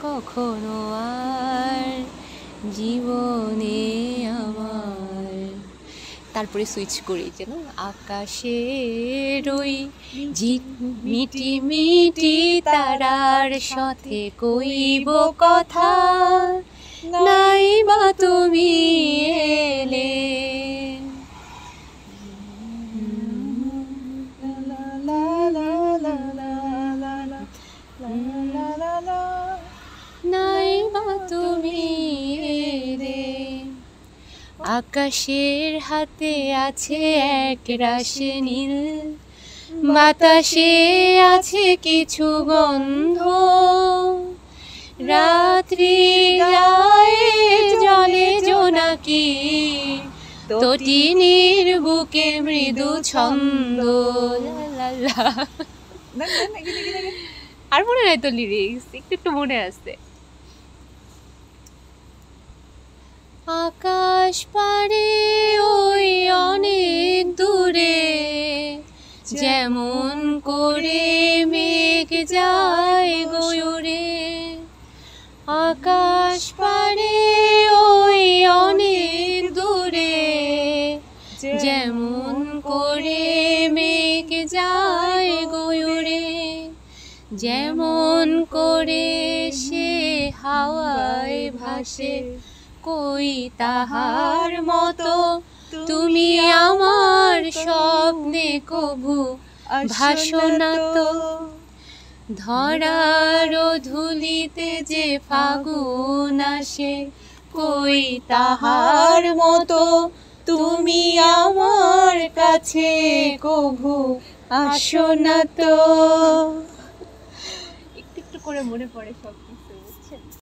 কখনো আর জীবনে আমার। তারপরে সুইচ করি যেন আকাশের ওই মিটি মিটি তারার সাথে কইব কথা, নাই বা তুমি এলে। নাই বা তুমি এলে। আকাশের হাতে আছে এক রাশি নীল, বাতাসে আছে কিছু গন্ধ, রাত্রি গায়ে জলে জোনাকি, তটিনীর বুকে মৃদু ছন্দ। আর মনে নাই তো লিরিক্স, একটু একটু মনে আছে। আকাশ পাড়ে ওই অনেক দূরে যেমন করে মেঘ যায় গয়ুরে, আকাশ পাড়ে ওই অনেক দূরে যেমন করে মেঘ যায় গয়ুরে, যেমন করে সে হাওয়ায় ভাসে কই তাহার মতো তুমি আমার স্বপ্নে কভু ভাসো না তো। ধরার ধুলিতে যে ফাগুন আসে কই তাহার মতো তুমি আমার কাছে কভু আসো না তো। একটু একটু করে মনে পড়ে সব কিছু, বুঝছেন।